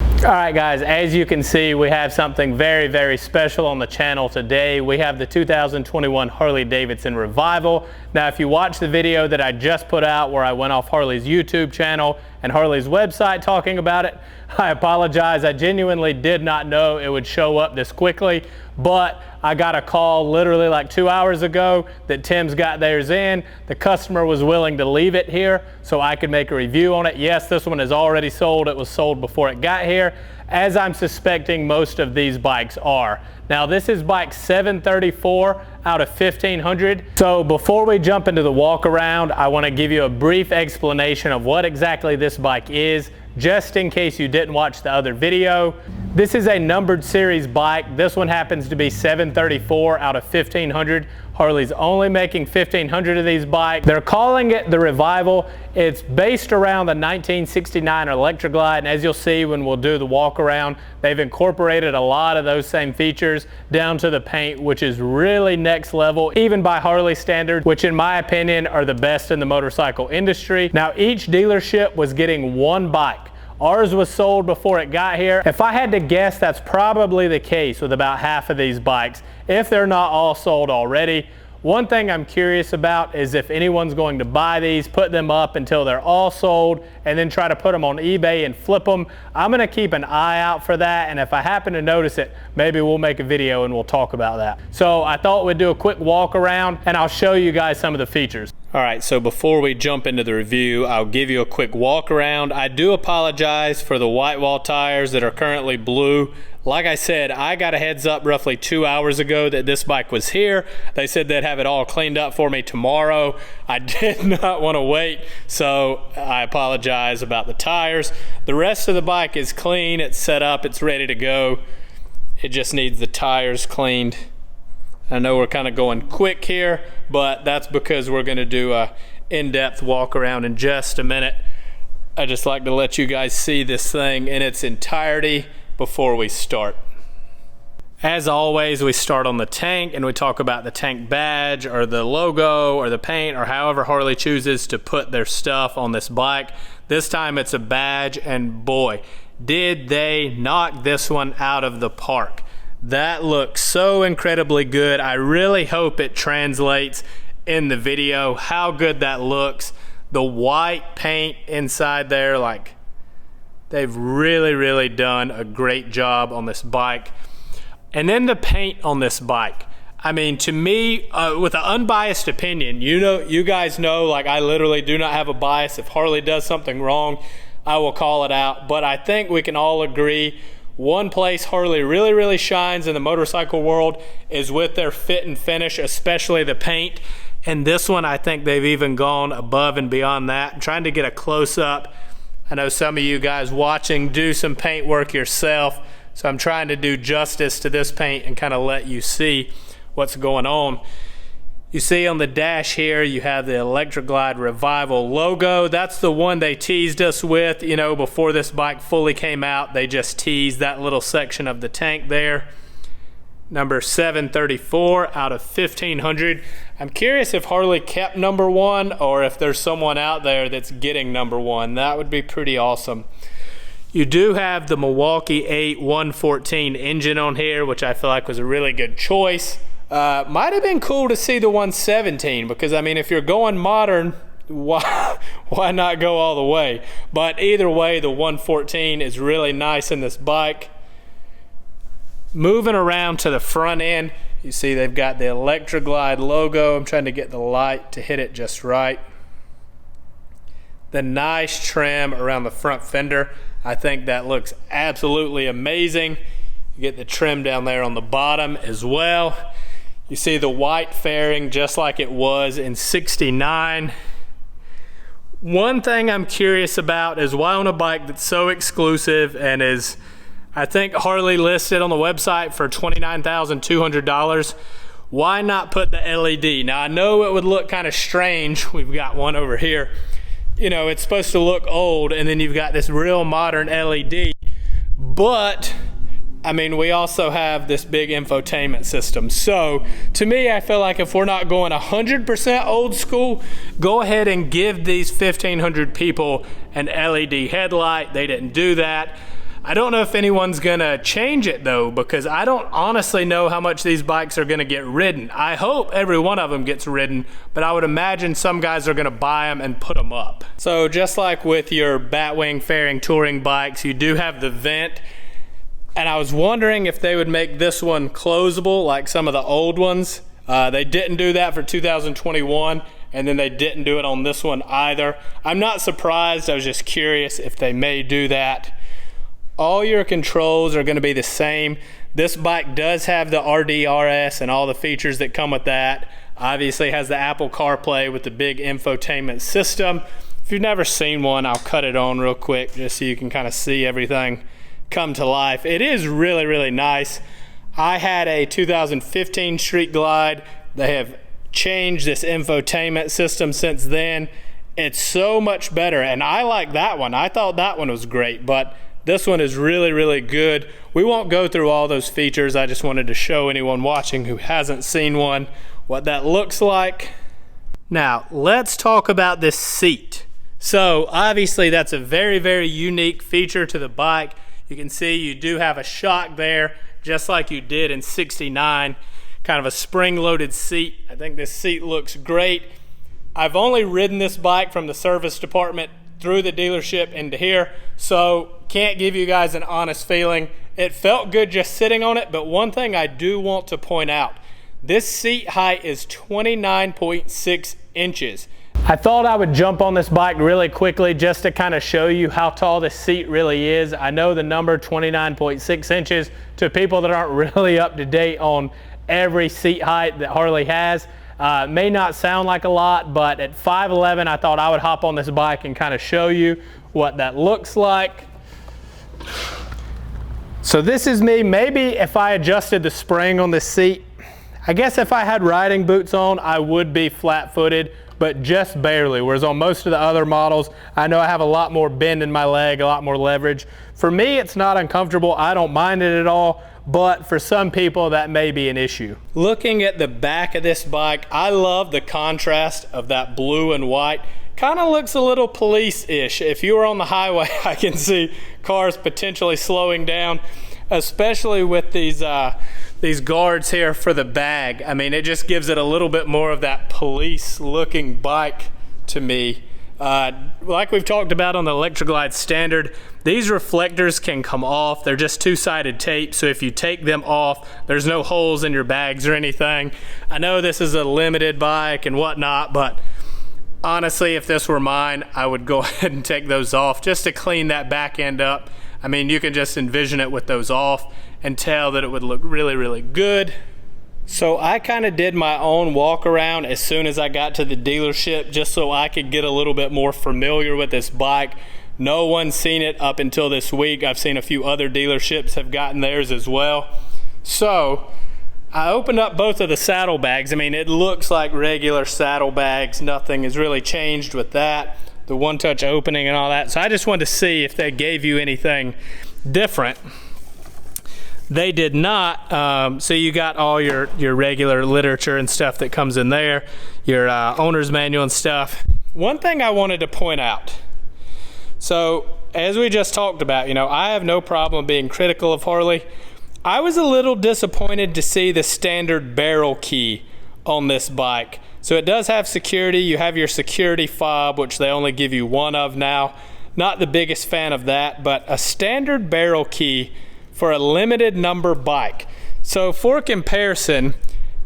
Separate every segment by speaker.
Speaker 1: All right guys, as you can see, we have something very, very special on the channel today. We have the 2021 Harley Davidson Revival. Now, if you watch the video that I just put out where I went off Harley's YouTube channel and Harley's website talking about it, I apologize. I genuinely did not know it would show up this quickly, but I got a call literally like 2 hours ago that Tim's got theirs in. The customer was willing to leave it here so I could make a review on it. Yes, this one is already sold. It was sold before it got here, as I'm suspecting most of these bikes are. Now, this is bike 734 out of 1500. So before we jump into the walk around, I want to give you a brief explanation of what exactly this bike is, just in case you didn't watch the other video. This is a numbered series bike. This one happens to be 734 out of 1500. Harley's only making 1500 of these bikes. They're calling it the Revival. It's based around the 1969 Electra Glide, and as you'll see when we'll do the walk around, they've incorporated a lot of those same features down to the paint, which is really next level, even by Harley standards, which in my opinion are the best in the motorcycle industry. Now, each dealership was getting one bike. Ours was sold before it got here. If I had to guess, that's probably the case with about half of these bikes, if they're not all sold already. One thing I'm curious about is if anyone's going to buy these, put them up until they're all sold, and then try to put them on eBay and flip them. I'm gonna keep an eye out for that, and if I happen to notice it, maybe we'll make a video and we'll talk about that. So I thought we'd do a quick walk around and I'll show you guys some of the features. All right, so before we jump into the review, I'll give you a quick walk around. I do apologize for the white wall tires that are currently blue. Like I said, I got a heads up roughly 2 hours ago that this bike was here. They said they'd have it all cleaned up for me tomorrow. I did not want to wait, so I apologize about the tires. The rest of the bike is clean, it's set up, it's ready to go. It just needs the tires cleaned. I know we're kind of going quick here, but that's because we're going to do a in-depth walk around in just a minute. I just like to let you guys see this thing in its entirety before we start. As always, we start on the tank and we talk about the tank badge or the logo or the paint or however Harley chooses to put their stuff on this bike. This time it's a badge, and boy, did they knock this one out of the park. That looks so incredibly good. I really hope it translates in the video how good that looks. The white paint inside there, like, they've really done a great job on this bike. And then the paint on this bike. I mean, to me, with an unbiased opinion, you guys know, like, I literally do not have a bias. If Harley does something wrong, I will call it out. But I think we can all agree one place Harley really shines in the motorcycle world is with their fit and finish, especially the paint. And this one, I think they've even gone above and beyond that. I'm trying to get a close-up. I know some of you guys watching do some paint work yourself, so I'm trying to do justice to this paint and kind of let you see what's going on. You see on the dash here, you have the Electra Glide Revival logo. That's the one they teased us with, you know, before this bike fully came out. They just teased that little section of the tank there. Number 734 out of 1500. I'm curious if Harley kept number one or if there's someone out there that's getting number one. That would be pretty awesome. You do have the Milwaukee 8 114 engine on here, which I feel like was a really good choice. Might have been cool to see the 117 because, I mean, if you're going modern, why not go all the way? But either way, the 114 is really nice in this bike. Moving around to the front end, you see they've got the Electra Glide logo. I'm trying to get the light to hit it just right. The nice trim around the front fender. I think that looks absolutely amazing. You get the trim down there on the bottom as well. You see the white fairing just like it was in 69. One thing I'm curious about is why on a bike that's so exclusive and is, I think Harley listed on the website for $29,200, why not put the LED? Now I know it would look kind of strange. We've got one over here. You know, it's supposed to look old and then you've got this real modern LED, but I mean, we also have this big infotainment system. So to me, I feel like if we're not going 100% old school, go ahead and give these 1,500 people an LED headlight. They didn't do that. I don't know if anyone's gonna change it though, because I don't honestly know how much these bikes are gonna get ridden. I hope every one of them gets ridden, but I would imagine some guys are gonna buy them and put them up. So just like with your Batwing fairing touring bikes, you do have the vent. And I was wondering if they would make this one closable like some of the old ones. They didn't do that for 2021, and then they didn't do it on this one either. I'm not surprised, I was just curious if they may do that. All your controls are going to be the same. This bike does have the RDRS and all the features that come with that. Obviously has the Apple CarPlay with the big infotainment system. If you've never seen one, I'll cut it on real quick just so you can kind of see everything come to life. It is really, really nice. I had a 2015 Street Glide. They have changed this infotainment system since then. It's so much better, and I like that one. I thought that one was great, but this one is really, really good. We won't go through all those features. I just wanted to show anyone watching who hasn't seen one what that looks like. Now, let's talk about this seat. So obviously that's a very, very unique feature to the bike. You can see you do have a shock there, just like you did in 69, kind of a spring-loaded seat. I think this seat looks great. I've only ridden this bike from the service department through the dealership into here, so can't give you guys an honest feeling. It felt good just sitting on it, but one thing I do want to point out, this seat height is 29.6 inches. I thought I would jump on this bike really quickly just to kind of show you how tall this seat really is. I know the number 29.6 inches to people that aren't really up to date on every seat height that Harley has. May not sound like a lot, but at 5'11", I thought I would hop on this bike and kind of show you what that looks like. So this is me. Maybe if I adjusted the spring on this seat, I guess if I had riding boots on, I would be flat-footed, but just barely. Whereas on most of the other models, I know I have a lot more bend in my leg, a lot more leverage. For me, it's not uncomfortable. I don't mind it at all. But for some people that may be an issue. Looking at the back of this bike, I love the contrast of that blue and white. Kind of looks a little police-ish. If you were on the highway, I can see cars potentially slowing down, especially with these guards here for the bag. I mean, it just gives it a little bit more of that police-looking bike to me. Like we've talked about on the Electroglide Standard, these reflectors can come off. They're just two-sided tape, so if you take them off, there's no holes in your bags or anything. I know this is a limited bike and whatnot, but honestly, if this were mine, I would go ahead and take those off just to clean that back end up. I mean, you can just envision it with those off and tell that it would look really, really good. So I kind of did my own walk around as soon as I got to the dealership just so I could get a little bit more familiar with this bike. No one's seen it up until this week. I've seen a few other dealerships have gotten theirs as well. So I opened up both of the saddlebags. I mean, it looks like regular saddlebags. Nothing has really changed with that. The one-touch opening and all that. So I just wanted to see if they gave you anything different. They did not, so you got all your regular literature and stuff that comes in there, your owner's manual and stuff. One thing I wanted to point out, so as we just talked about, you know, I have no problem being critical of Harley. I was a little disappointed to see the standard barrel key on this bike. So it does have security. You have your security fob, which they only give you one of now. Not the biggest fan of that, but a standard barrel key for a limited number bike. So for comparison,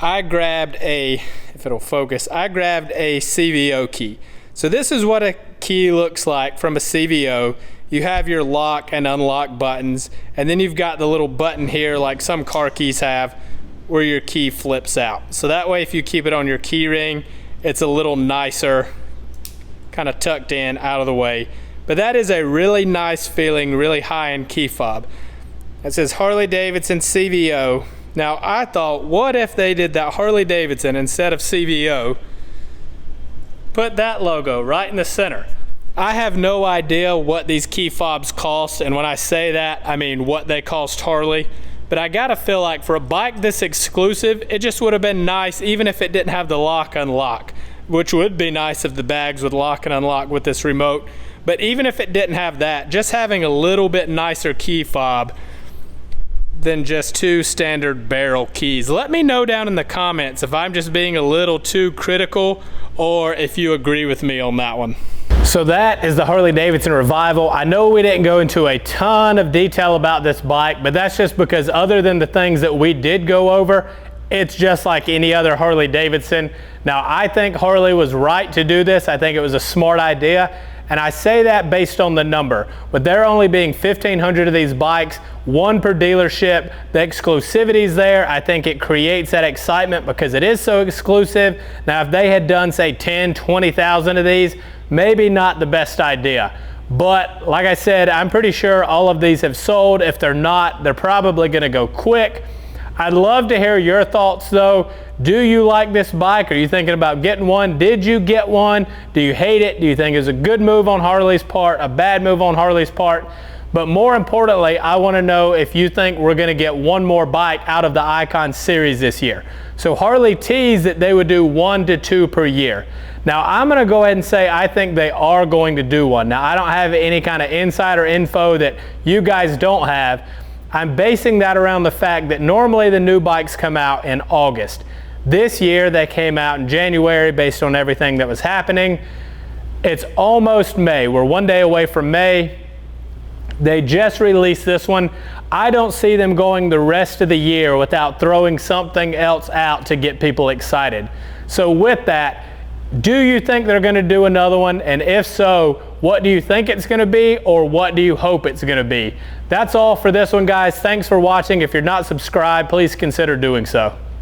Speaker 1: I grabbed a, if it'll focus, I grabbed a CVO key. So this is what a key looks like from a CVO. You have your lock and unlock buttons, and then you've got the little button here like some car keys have where your key flips out. So that way if you keep it on your key ring, it's a little nicer, kind of tucked in, out of the way. But that is a really nice feeling, really high-end key fob. It says Harley Davidson CVO. Now I thought, what if they did that Harley Davidson instead of CVO? Put that logo right in the center. I have no idea what these key fobs cost, and when I say that, I mean what they cost Harley. But I gotta feel like for a bike this exclusive, it just would have been nice even if it didn't have the lock unlock, which would be nice if the bags would lock and unlock with this remote. But even if it didn't have that, just having a little bit nicer key fob than just 2 standard barrel keys. Let me know down in the comments if I'm just being a little too critical or if you agree with me on that one. So that is the Harley Davidson Revival. I know we didn't go into a ton of detail about this bike, but that's just because other than the things that we did go over, it's just like any other Harley Davidson. Now, I think Harley was right to do this. I think it was a smart idea. And I say that based on the number. With there only being 1,500 of these bikes, 1 per dealership, the exclusivity's there. I think it creates that excitement because it is so exclusive. Now, if they had done, say, 10, 20,000 of these, maybe not the best idea. But like I said, I'm pretty sure all of these have sold. If they're not, they're probably gonna go quick. I'd love to hear your thoughts though. Do you like this bike? Are you thinking about getting one? Did you get one? Do you hate it? Do you think it's a good move on Harley's part, a bad move on Harley's part? But more importantly, I want to know if you think we're going to get one more bike out of the Icon series this year. So Harley teased that they would do 1 to 2 per year. Now I'm going to go ahead and say I think they are going to do one. Now I don't have any kind of insider info that you guys don't have. I'm basing that around the fact that normally the new bikes come out in August. This year they came out in January based on everything that was happening. It's almost May. We're 1 day away from May. They just released this one. I don't see them going the rest of the year without throwing something else out to get people excited. So with that, do you think they're going to do another one? And if so, what do you think it's going to be, or what do you hope it's going to be? That's all for this one, guys. Thanks for watching. If you're not subscribed, please consider doing so.